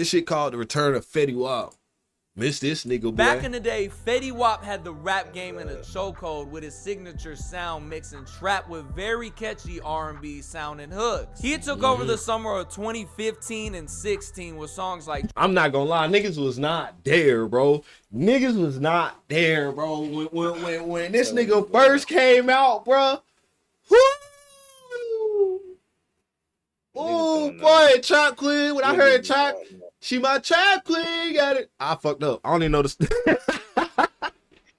This shit called The Return of Fetty Wap. Miss this nigga, boy. Back in the day, Fetty Wap had the rap game in a chokehold with his signature sound mixing trap with very catchy R&B sounding hooks. He took over the summer of 2015 and 16 with songs like I'm not gonna lie, niggas was not there, bro. Niggas was not there, bro. When this nigga first came out, bro. Oh boy, Trap Queen. When I heard Trap, she my Trap Queen. Got it. I fucked up. I don't even know the.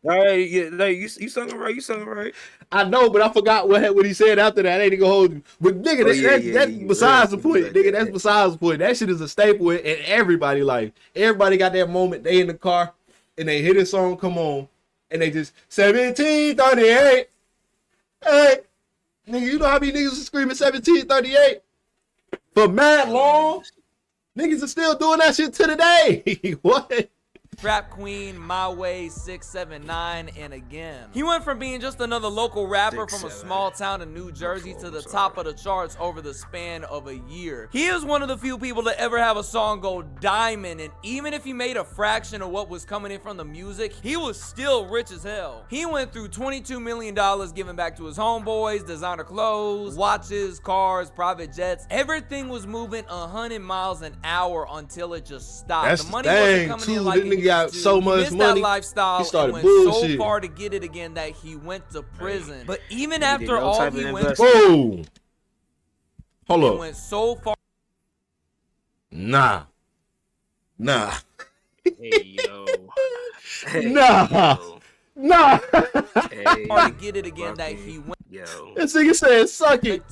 Hey, yeah, like you sung it right. You sung it right. I know, but I forgot what he said after that. I ain't gonna hold you. But nigga, that's besides the point. Nigga, that's besides the point. That shit is a staple in everybody life. Everybody got that moment. They in the car and they hear this song come on, and they just 1738. Hey, nigga, you know how many niggas are screaming 1738 for mad long? Niggas are still doing that shit to today. What? Trap Queen, My Way, 679, and again. He went from being just another local rapper from a small town in New Jersey to the top of the charts over the span of a year. He is one of the few people to ever have a song go diamond, and even if he made a fraction of what was coming in from the music, he was still rich as hell. He went through $22 million giving back to his homeboys, designer clothes, watches, cars, private jets. Everything was moving 100 miles an hour until it just stopped. That's the money the thing, wasn't coming in like nigga got so much money. That lifestyle, he started and went bullshit. so far to get it again that he went to prison. But even after all he went whoa, hold up, went so far. Nah. Hey yo. Nah. Nah. Hey, Hard to get it again that he went. Yo. This nigga said, "Suck it,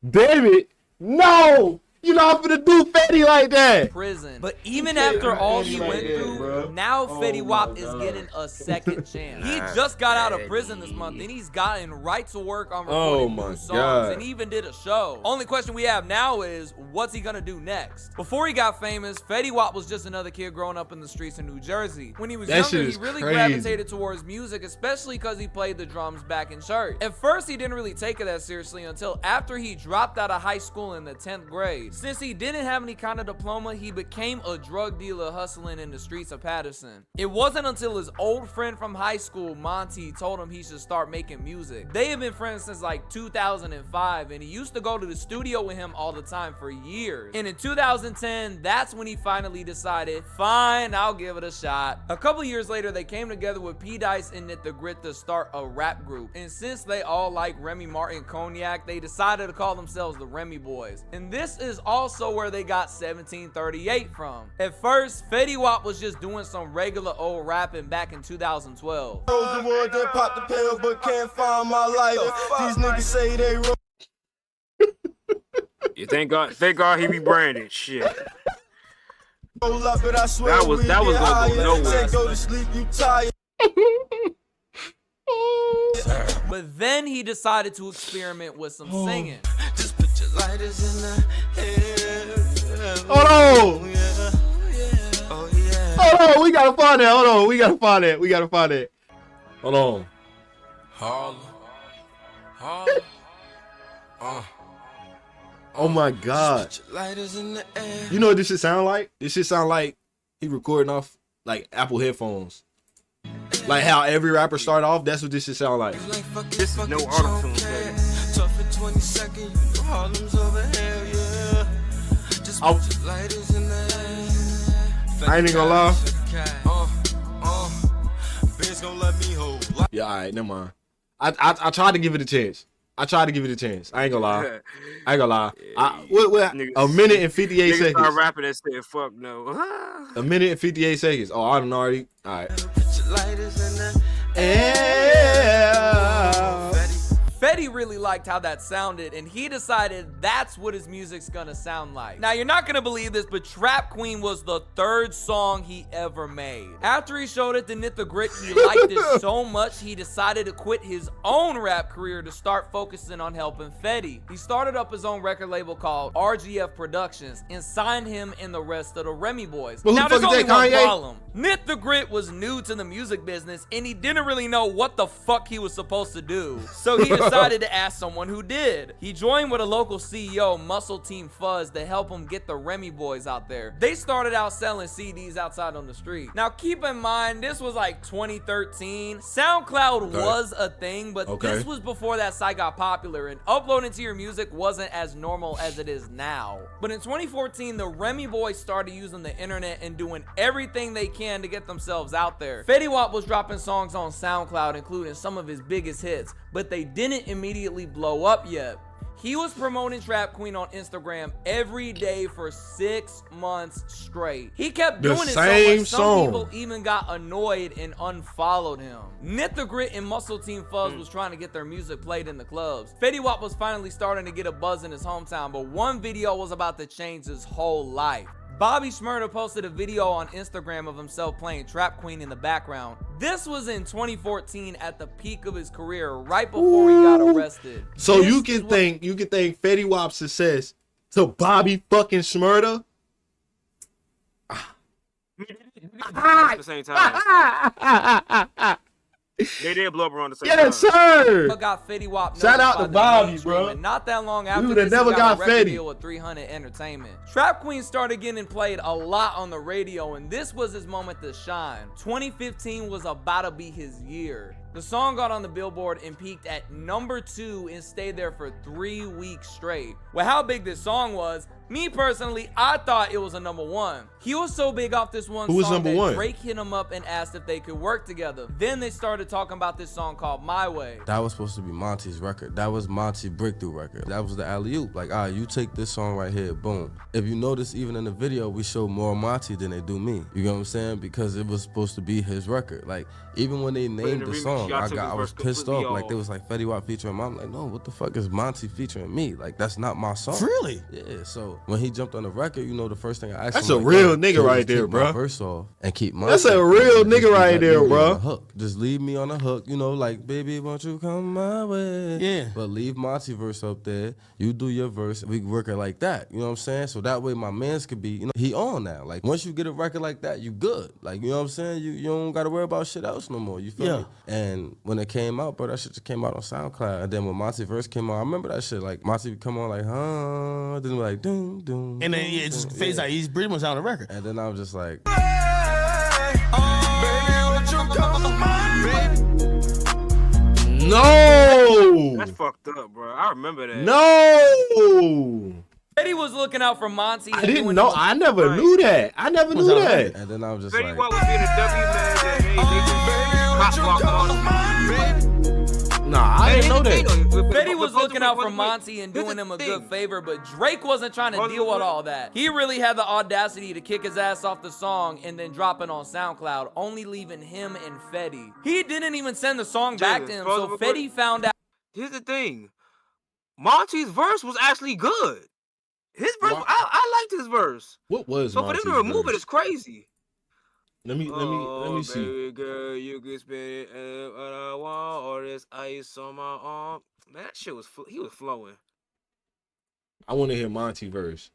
damn it." No. You not finna do Fetty like that. Prison. But even after all he went through, now Fetty Wap is getting a second chance. He just got out of prison this month, and he's gotten right to work on recording new songs, and even did a show. Only question we have now is, what's he gonna do next? Before he got famous, Fetty Wap was just another kid growing up in the streets in New Jersey. When he was younger, he really gravitated towards music, especially because he played the drums back in church. At first, he didn't really take it that seriously until after he dropped out of high school in the 10th grade. Since he didn't have any kind of diploma, he became a drug dealer hustling in the streets of Patterson. It wasn't until his old friend from high school, Monty, told him he should start making music. They had been friends since like 2005, and he used to go to the studio with him all the time for years. And in 2010, that's when he finally decided, fine, I'll give it a shot. A couple years later, they came together with P. Dice and Knit the Grit to start a rap group. And since they all like Remy Martin cognac, they decided to call themselves the Remy Boys. And this is also where they got 1738 from. At first, Fetty Wap was just doing some regular old rapping back in 2012. The one that popped the pill but can't find my lighter. These niggas say they Yeah, thank God he rebranded. Shit. roll up, but I swear That was gonna go nowhere. Go to sleep, you tired. But then he decided to experiment with some singing. Just put your lighters in the air. Hold on. Oh yeah. Hold on, we gotta find that. Hold on, we gotta find that. Hold on. Harlem. Oh my God. Put your lighters in the air. You know what this shit sound like? This shit sound like he recording off like Apple headphones. Like how every rapper start off, that's what this shit sound like. This is no auto-tune. Tough in 20 seconds, you know Harlem's over here, yeah. Just put your lighters in the air. I ain't even gonna lie. Bitch gonna let me hold. Yeah, alright, never mind. I tried to give it a chance. I ain't gonna lie. What, a minute and 58 Niggas seconds. start rapping and said, fuck no. A minute and 58 seconds. Oh, I done already. Alright. Put your lighters in the Yeah. Fetty really liked how that sounded, and he decided that's what his music's gonna sound like. Now, you're not gonna believe this, but Trap Queen was the third song he ever made. After he showed it to Knit the Grit, he liked it so much, he decided to quit his own rap career to start focusing on helping Fetty. He started up his own record label called RGF Productions and signed him and the rest of the Remy Boys. Well, now, there's only one Kanye? problem. Knit the Grit was new to the music business, and he didn't really know what the fuck he was supposed to do. So he decided decided to ask someone who did. He joined with a local CEO, Muscle Team Fuzz, to help him get the Remy Boys out there. They started out selling CDs outside on the street. Now keep in mind, this was like 2013. SoundCloud was a thing, but this was before that site got popular, and uploading to your music wasn't as normal as it is now. But in 2014, the Remy Boys started using the internet and doing everything they can to get themselves out there. Fetty Wap was dropping songs on SoundCloud, including some of his biggest hits, but they didn't immediately blow up yet. He was promoting Trap Queen on Instagram every day for 6 months straight. He kept doing it so much, some people even got annoyed and unfollowed him. Knit the Grit and Muscle Team Fuzz was trying to get their music played in the clubs. Fetty Wap was finally starting to get a buzz in his hometown, but one video was about to change his whole life. Bobby Shmurda posted a video on Instagram of himself playing Trap Queen in the background. This was in 2014 at the peak of his career, right before he got arrested. So you can thank Fetty Wap's success to Bobby fucking Shmurda. At the same time. They did blow up around the same time. Yes, sir. Got Fetty Wap. Shout out to Bobby, bro. And not that long after we this, never he got a record Fetty deal with 300 Entertainment. Trap Queen started getting played a lot on the radio, and this was his moment to shine. 2015 was about to be his year. The song got on the Billboard and peaked at #2 and stayed there for 3 weeks straight. With how big this song was, me personally, I thought it was a #1. He was so big off this one song that Drake hit him up and asked if they could work together. Then they started talking about this song called My Way. That was supposed to be Monty's record. That was Monty's breakthrough record. That was the alley-oop. Like, all right, you take this song right here, boom. If you notice, even in the video, we show more Monty than they do me. You know what I'm saying? Because it was supposed to be his record. Like, even when they named the song, I was pissed off. Like, they was like Fetty Wap featuring him. I'm like, no, what the fuck is Monty featuring me? Like, that's not my song. Really? Yeah. So when he jumped on the record, you know, the first thing I asked that's him, a real nigga right there, bro. Verse off and keep Monty. That's a real nigga right there, bro. Hook. Just leave me on the hook. You know, like, baby, won't you come my way? Yeah. But leave Monty verse up there. You do your verse. We work it like that. You know what I'm saying? So that way my mans could be, you know, he on now. Like, once you get a record like that, you good. Like, you know what I'm saying? You don't got to worry about shit else no more. You feel me? And when it came out, bro, that shit just came out on SoundCloud. And then when Monty verse came out, I remember that shit. Like, Monty would come on like, huh? Then like, doom, doom. And then it just fades out. He's pretty much on the record. And then I was just like, no. That's fucked up, bro. I remember that. No. Fetty was looking out for Monty. I didn't know. I never knew that. I never knew that. And then I was just Fetty like, Wap was being a W man that they just hot walk on. Nah, I didn't know that. Fetty was looking out for Monty and doing him a good favor, but Drake wasn't trying to deal with all that. He really had the audacity to kick his ass off the song and then drop it on SoundCloud, only leaving him and Fetty. He didn't even send the song back to him, so Fetty found out. Here's the thing. Monty's verse was actually good. His verse, I liked his verse. What was so Monty's for them to remove it is crazy. Let me see. Baby girl, you can spend it what I want, or this ice on my arm. Man, that shit was he was flowing. I want to hear Monty verse.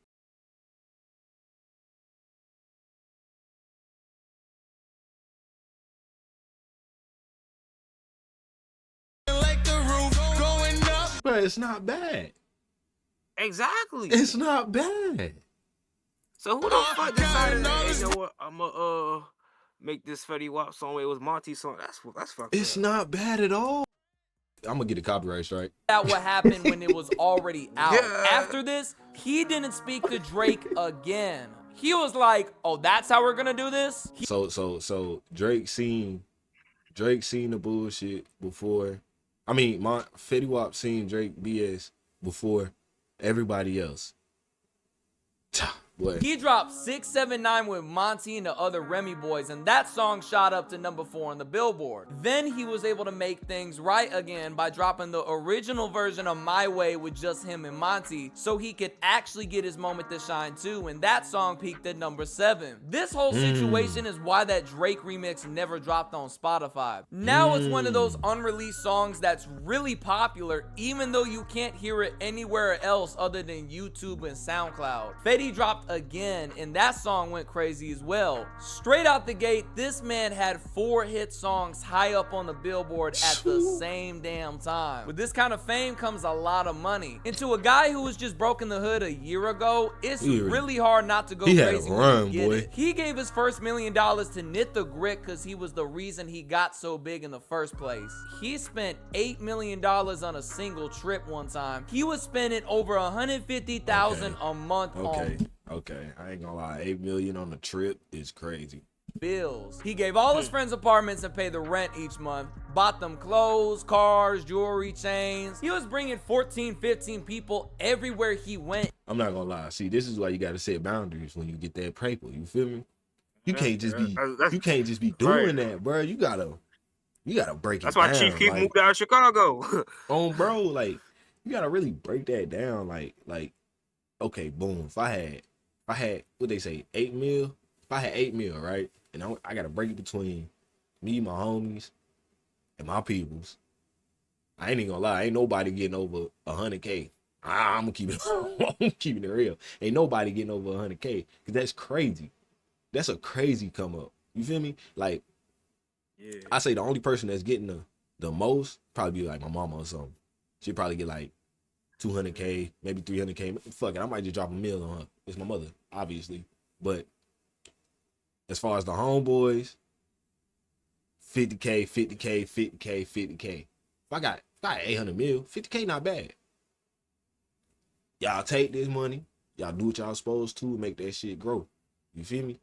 Like the roof going up. But it's not bad. Exactly. It's not bad. So who the fuck decided that? You know what? I'ma make this Fetty Wap song. It was Monty's song. That's fucked. It's not bad at all. I'm gonna get a copyright strike. That what happened when it was already out. Yeah. After this, he didn't speak to Drake again. He was like, "Oh, that's how we're gonna do this." So Drake seen the bullshit before. I mean, Fetty Wap seen Drake BS before everybody else. Boy. He dropped 679 with Monty and the other Remy Boys, and that song shot up to #4 on the Billboard. Then he was able to make things right again by dropping the original version of My Way with just him and Monty, so he could actually get his moment to shine too, and that song peaked at #7. This whole situation is why that Drake remix never dropped on Spotify. Now it's one of those unreleased songs that's really popular, even though you can't hear it anywhere else other than YouTube and SoundCloud. Fetty dropped again, and that song went crazy as well. Straight out the gate, this man had 4 hit songs high up on the Billboard at the same damn time. With this kind of fame comes a lot of money. And to a guy who was just broke in the hood a year ago, it's really hard not to go crazy when you get it. He gave his first $1 million to Knit the Grit because he was the reason he got so big in the first place. He spent $8 million on a single trip one time. He was spending over $150,000 a month on. Okay, I ain't gonna lie, $8 million on a trip is crazy. Bills. He gave all his friends apartments and paid the rent each month. Bought them clothes, cars, jewelry, chains. He was bringing 14, 15 people everywhere he went. I'm not gonna lie. See, this is why you gotta set boundaries when you get that paper. You feel me? You can't just be doing that, bro. You gotta break it down. That's why Chief Keef moved out of Chicago. Bro, like you gotta really break that down. Like, okay, boom. If I had what they say, 8 mil. If I had 8 mil, right, and I gotta break it between me, my homies, and my peoples. I ain't even gonna lie. Ain't nobody getting over 100K. I'm gonna keep it. I'm keeping it real. Ain't nobody getting over 100K because that's crazy. That's a crazy come up. You feel me? Like, I say the only person that's getting the most probably be like my mama or something. She'd probably get like 200K, maybe 300K. Fuck it, I might just drop $1 million on her. It's my mother, obviously. But as far as the homeboys, 50K, 50K, 50K, 50K. If I got 800 mil, 50K not bad. Y'all take this money, y'all do what y'all supposed to, make that shit grow. You feel me?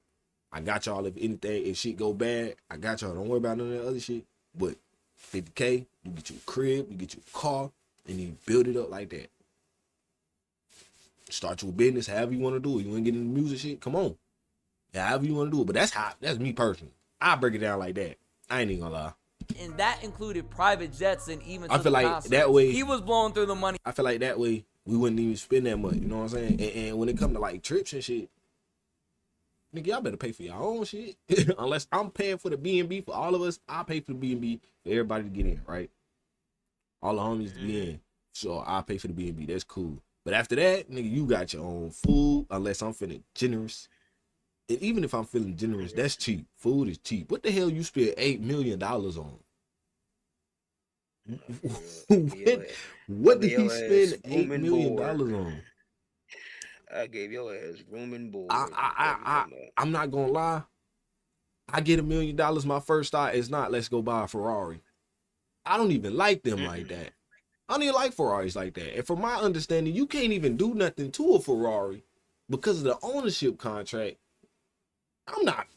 I got y'all if anything, if shit go bad, I got y'all. Don't worry about none of that other shit. But 50K, you get you a crib, you get you a car, and you build it up like that. Start your business however you want to do it. You want to get into music shit? Come on. However you want to do it. But that's me personally. I break it down like that. I ain't even gonna lie. And that included private jets and even I feel like concerts. that way he was blowing through the money. I feel like that way we wouldn't even spend that much. You know what I'm saying? And when it come to like trips and shit, nigga, y'all better pay for your own shit. Unless I'm paying for the B&B for all of us, I pay for the B&B for everybody to get in, right? All the homies to be in. So I pay for the B&B. That's cool. But after that, nigga, you got your own food. Unless I'm feeling generous. And even if I'm feeling generous, that's cheap. Food is cheap. What the hell you spend $8 million on? What did he spend $8 million on? I gave your ass room and board. I'm not gonna lie. I get $1 million. My first thought is not let's go buy a Ferrari. I don't even like them like that. I don't even like Ferraris like that. And from my understanding, you can't even do nothing to a Ferrari because of the ownership contract. I'm not.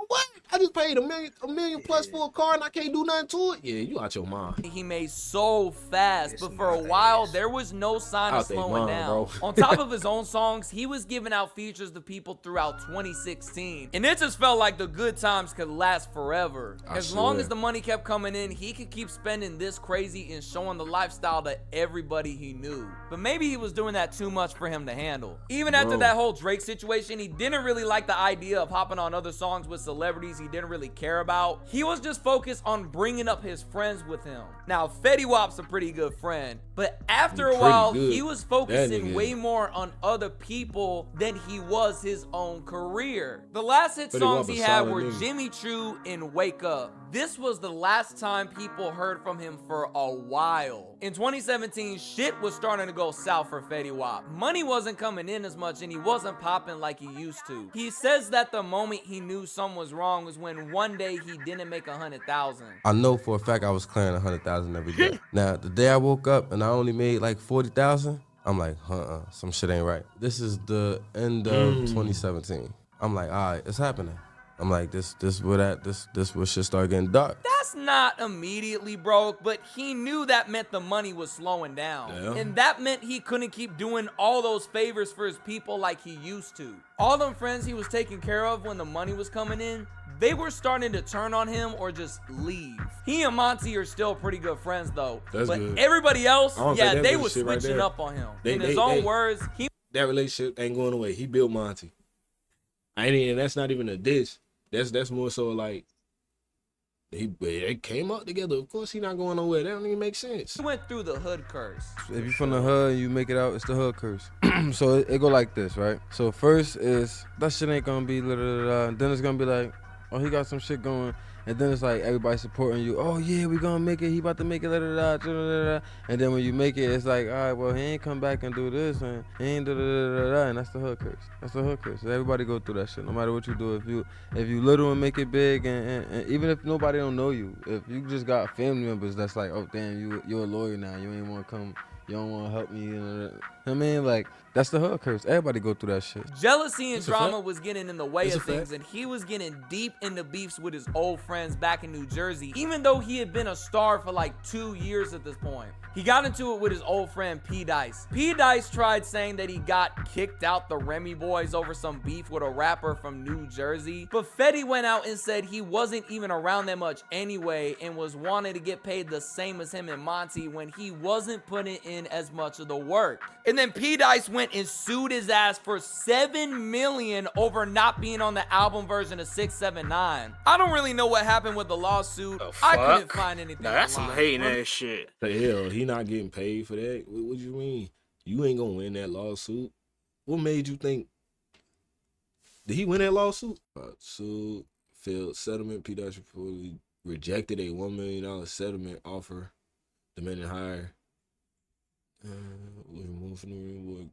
What? I just paid $1 million plus for a car and I can't do nothing to it? Yeah, you out your mind. He made so fast, but for a while, there was no sign of slowing down. On top of his own songs, he was giving out features to people throughout 2016. And it just felt like the good times could last forever. As long as the money kept coming in, he could keep spending this crazy and showing the lifestyle to everybody he knew. But maybe he was doing that too much for him to handle. Even after that whole Drake situation, he didn't really like the idea of hopping on other songs with celebrities he didn't really care about. He was just focused on bringing up his friends with him. Now, Fetty Wap's a pretty good friend, but after a while, he was focusing way more on other people than he was his own career. The last hit songs he had were Jimmy Choo and Wake Up. This was the last time people heard from him for a while. In 2017, shit was starting to go south for Fetty Wap. Money wasn't coming in as much and he wasn't popping like he used to. He says that the moment he knew something was wrong was when one day he didn't make 100,000. I know for a fact I was clearing 100,000 every day. Now, the day I woke up and I only made like 40,000, I'm like, some shit ain't right. This is the end of 2017. I'm like, all right, it's happening. I'm like, this where shit start getting dark. That's not immediately broke, but he knew that meant the money was slowing down. Yeah. And that meant he couldn't keep doing all those favors for his people like he used to. All them friends he was taking care of when the money was coming in, they were starting to turn on him or just leave. He and Monty are still pretty good friends though. That's but good. Everybody else, they were switching up on him. In his own words, that relationship ain't going away. He built Monty. That's not even a diss. That's more so like They came up together. Of course, he not going nowhere. That don't even make sense. He went through the hood curse. If you from the hood and you make it out, it's the hood curse. So it go like this, right? So first is that shit ain't gonna be and then it's gonna be like, oh, he got some shit going, and then it's like everybody supporting you. Oh yeah, we gonna make it. He about to make it. And then when you make it, it's like, all right, well he ain't come back and do this, and he ain't and that's the hood curse. That's the hood curse. So everybody go through that shit, no matter what you do. If you little and make it big, and even if nobody don't know you, if you just got family members that's like, oh damn, you're a lawyer now, you ain't want to come. You don't want to help me. I mean, like, that's the hood curse. Everybody go through that shit. Jealousy and drama was getting in the way of things, and he was getting deep into beefs with his old friends back in New Jersey, even though he had been a star for like 2 years at this point. He got into it with his old friend P. Dice. P. Dice tried saying that he got kicked out the Remy Boys over some beef with a rapper from New Jersey, but Fetty went out and said he wasn't even around that much anyway and was wanting to get paid the same as him and Monty when he wasn't putting in as much of the work. And then P. Dice went and sued his ass for $7 million over not being on the album version of 679. I don't really know what happened with the lawsuit. I couldn't find anything. Nah, that's some hating ass shit. The hell, he not getting paid for that? What you mean? You ain't gonna win that lawsuit. What made you think? Did he win that lawsuit? Sued, failed settlement. P. Dice reportedly rejected a $1 million settlement offer, demanding higher. We removed from the ring.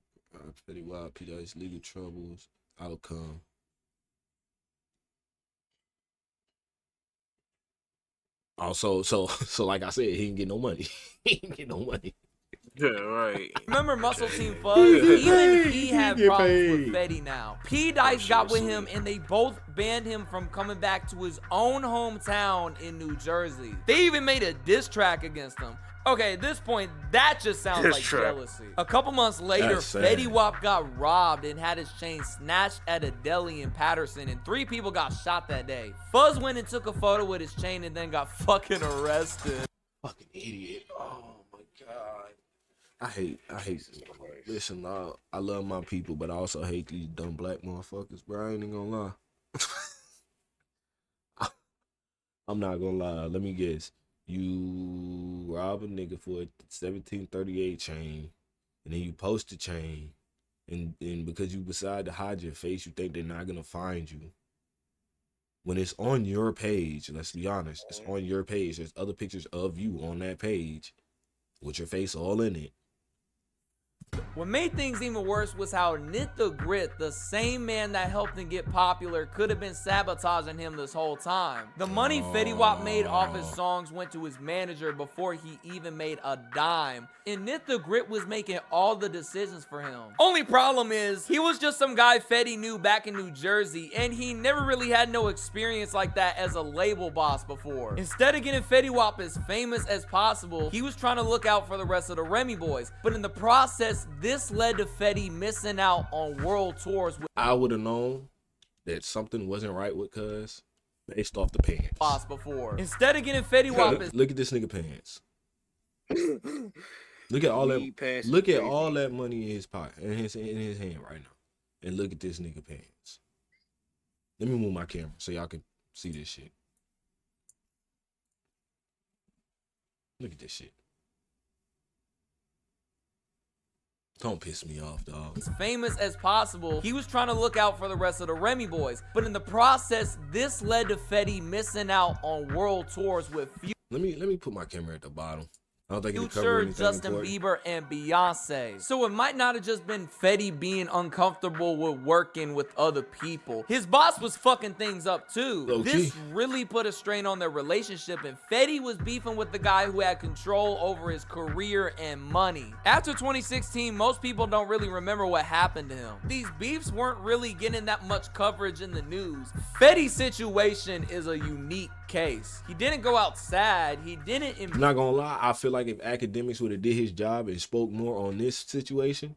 Fetty Wap, P. Dice legal troubles. Outcome. Also, so like I said, he didn't get no money. He didn't get no money. Yeah, right. Remember Muscle Team Fuzz? Even he had problems with Fetty now. P. Dice got with him and they both banned him from coming back to his own hometown in New Jersey. They even made a diss track against him. Okay, at this point, that just sounds like jealousy. A couple months later, Fetty Wap got robbed and had his chain snatched at a deli in Patterson, and 3 people got shot that day. Fuzz went and took a photo with his chain and then got fucking arrested. Fucking idiot. Oh my God. I hate this. Listen, I love my people, but I also hate these dumb black motherfuckers, bro. I ain't even gonna lie. I'm not gonna lie. Let me guess. You rob a nigga for a 1738 chain, and then you post the chain, and because you decide to hide your face, you think they're not gonna find you. When it's on your page, let's be honest, it's on your page. There's other pictures of you on that page with your face all in it. What made things even worse was how Nit the Grit, the same man that helped him get popular, could have been sabotaging him this whole time. The money Fetty Wap made off his songs went to his manager before he even made a dime, and Nit the Grit was making all the decisions for him. Only problem is, he was just some guy Fetty knew back in New Jersey, and he never really had no experience like that as a label boss before. Instead of getting Fetty Wap as famous as possible, he was trying to look out for the rest of the Remy Boys, but in the process, this led to Fetty missing out on world tours with I would have known that something wasn't right with Cuz based off the pants. boss before. Instead of getting Fetty Wap as Look at this nigga pants. Look at all that. Look at all that money in his pocket, in his hand right now, and look at this nigga pants. Let me move my camera so y'all can see this shit. Look at this shit. Don't piss me off, dog. As famous as possible, he was trying to look out for the rest of the Remy Boys, but in the process, this led to Fetty missing out on world tours with Let me put my camera at the bottom. I don't think it'll cover Future, anything Justin important. Bieber, and Beyonce. So it might not have just been Fetty being uncomfortable with working with other people. His boss was fucking things up too. Okay. This really put a strain on their relationship, and Fetty was beefing with the guy who had control over his career and money. After 2016, most people don't really remember what happened to him. These beefs weren't really getting that much coverage in the news. Fetty's situation is a unique case. He didn't go out sad. He didn't. I'm not gonna lie, I feel like if academics would have did his job and spoke more on this situation,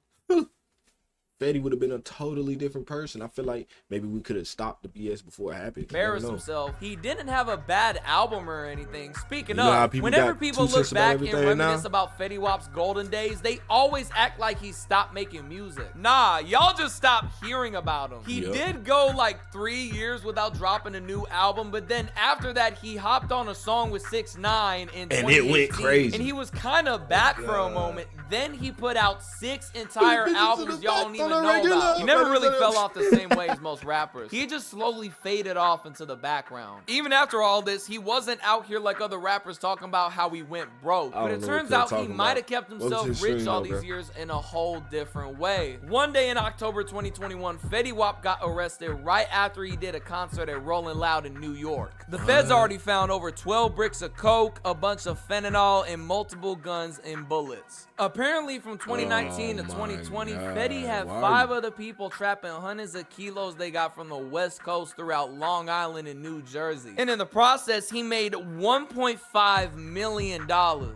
Fetty would have been a totally different person. I feel like maybe we could have stopped the BS before it happened. Embarrassed himself. He didn't have a bad album or anything. Speaking how of, people whenever got people too look sensitive about back and everything reminisce now? about Fetty Wap's golden days, they always act like he stopped making music. Nah, y'all just stopped hearing about him. He did go like 3 years without dropping a new album, but then after that, he hopped on a song with 6ix9ine in 2018. And it went crazy. And he was kind of back for a moment. Then he put out 6 entire albums y'all don't even know about. He never really fell off the same way as most rappers. He just slowly faded off into the background. Even after all this, he wasn't out here like other rappers talking about how he went broke. But it turns out he might have kept himself rich all these years in a whole different way. One day in October 2021, Fetty Wap got arrested right after he did a concert at Rolling Loud in New York. The feds already found over 12 bricks of coke, a bunch of fentanyl, and multiple guns and bullets. Apparently from 2019 to 2020, Fetty had 5 other people trapping hundreds of kilos they got from the West Coast throughout Long Island and New Jersey. And in the process, he made $1.5 million.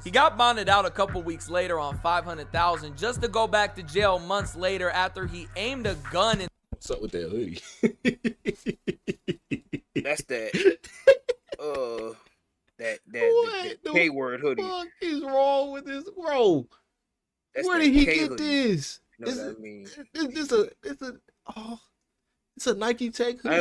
He got bonded out a couple weeks later on $500,000 just to go back to jail months later after he aimed a gun and What's up with that hoodie? That's that. What the K word hoodie. What is wrong with this, bro? That's Where that did he K get hoodie. this? You know what I mean? It's a Nike Tech hoodie.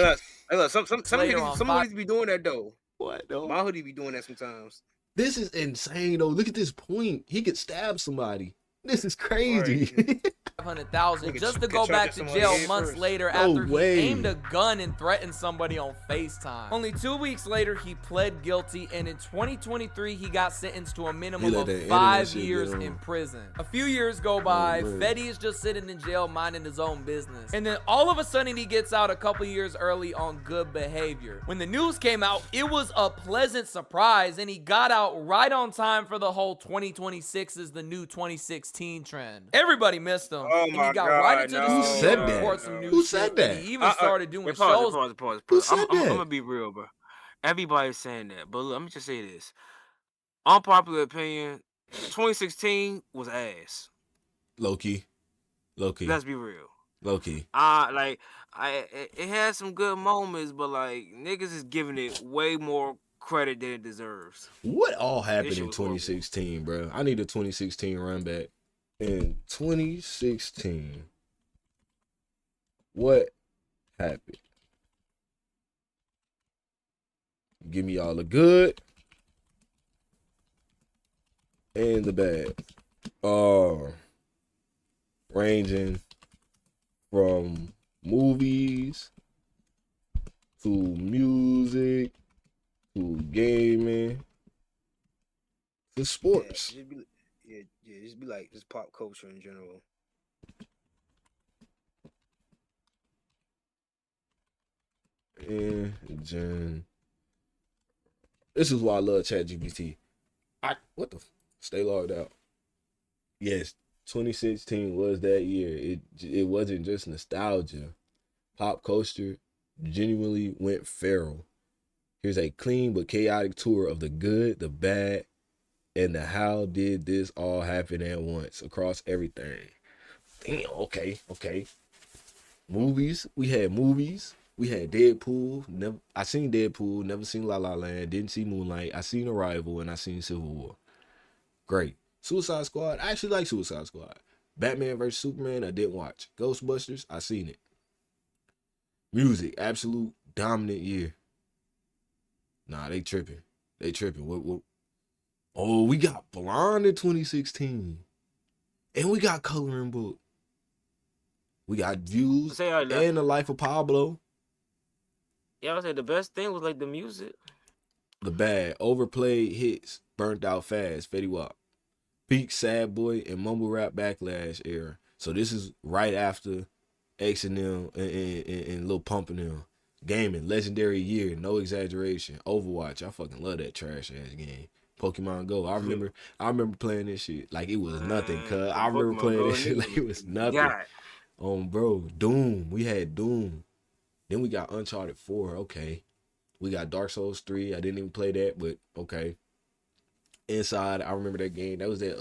Hey, look, some Later on, hoodies be doing that though. What though? My hoodie be doing that sometimes. This is insane though. Look at this point. He could stab somebody. This is crazy. Right. $500,000 just to go back to jail months later after he aimed a gun and threatened somebody on FaceTime. Only 2 weeks later, he pled guilty, and in 2023, he got sentenced to a minimum of 5 years in prison. A few years go by, Fetty is just sitting in jail minding his own business. And then all of a sudden, he gets out a couple years early on good behavior. When the news came out, it was a pleasant surprise, and he got out right on time for the whole 2026 is the new 2016 trend. Everybody missed him. Oh And my he got God, right into no. the Who studio said to that? record some new Who shit, said and that? he even started doing shows. Pause. Who said I'm that? gonna be real, bro. Everybody's saying that, but look, let me just say this. Unpopular opinion, 2016 was ass. Low key. Let's be real. Low key. It had some good moments, but like niggas is giving it way more credit than it deserves. What all happened This shit in was horrible. 2016, bro? I need a 2016 run back. In 2016, what happened? Give me all the good and the bad. Ranging from movies to music to gaming to sports. Just be like just pop culture in general. And this is why I love ChatGPT. Stay logged out. Yes, 2016 was that year. It wasn't just nostalgia. Pop culture genuinely went feral. Here's a clean but chaotic tour of the good, the bad, and the how did this all happen at once across everything. Damn, okay. Movies. We had Deadpool. I seen Deadpool, never seen La La Land, didn't see Moonlight. I seen Arrival, and I seen Civil War. Great. Suicide Squad. I actually like Suicide Squad. Batman vs. Superman, I didn't watch. Ghostbusters, I seen it. Music, absolute dominant year. Nah, they tripping. What? Oh, we got Blonde in 2016. And we got Coloring Book. We got Views and The Life of Pablo. Yeah, I would say the best thing was like the music. The bad, overplayed hits, burnt out fast, Fetty Wap. Peak Sad Boy and Mumble Rap Backlash era. So this is right after X and them and Lil Pump and them. Gaming, legendary year, no exaggeration. Overwatch, I fucking love that trash ass game. Pokemon Go, I remember playing this shit like it was nothing, cuz. I remember playing this shit like it was nothing. Bro, Doom, we had Doom. Then we got Uncharted 4, okay. We got Dark Souls 3, I didn't even play that, but okay. Inside, I remember that game. That was that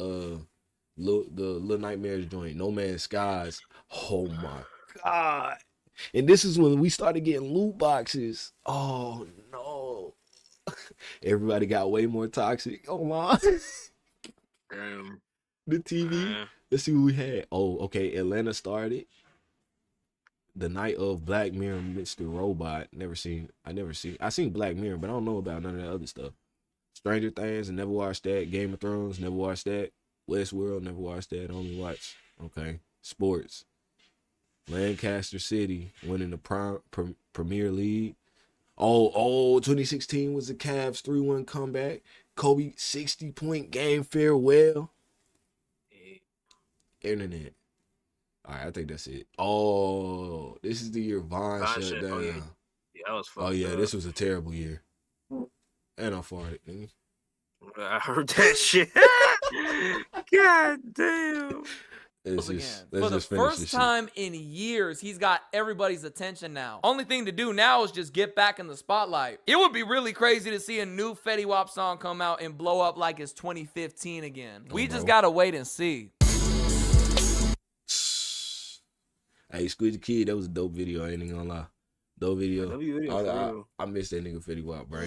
the Little Nightmares joint, No Man's Skies. Oh my God. And this is when we started getting loot boxes. Oh no. Everybody got way more toxic. Oh my. Damn. The TV. Let's see what we had. Oh, okay. Atlanta started. The Night of Black Mirror, Mr. Robot. I seen Black Mirror, but I don't know about none of that other stuff. Stranger Things, never watched that. Game of Thrones, never watched that. Westworld, never watched that. Only watched. Okay. Sports. Lancaster City winning the Premier League. Oh, 2016 was the Cavs 3-1 comeback. Kobe 60-point game farewell. Internet. All right, I think that's it. Oh, this is the year Vaughn shut down. Oh, yeah, that was fucked Oh yeah, up. this was a terrible year. And I farted, nigga. I heard that shit. God damn. For the first time in years, he's got everybody's attention now. Only thing to do now is just get back in the spotlight. It would be really crazy to see a new Fetty Wap song come out and blow up like it's 2015 again. We just gotta wait and see. Hey, Squeeze the Kid, that was a dope video. I ain't even gonna lie. Dope video. I miss that nigga Fetty Wap, bro.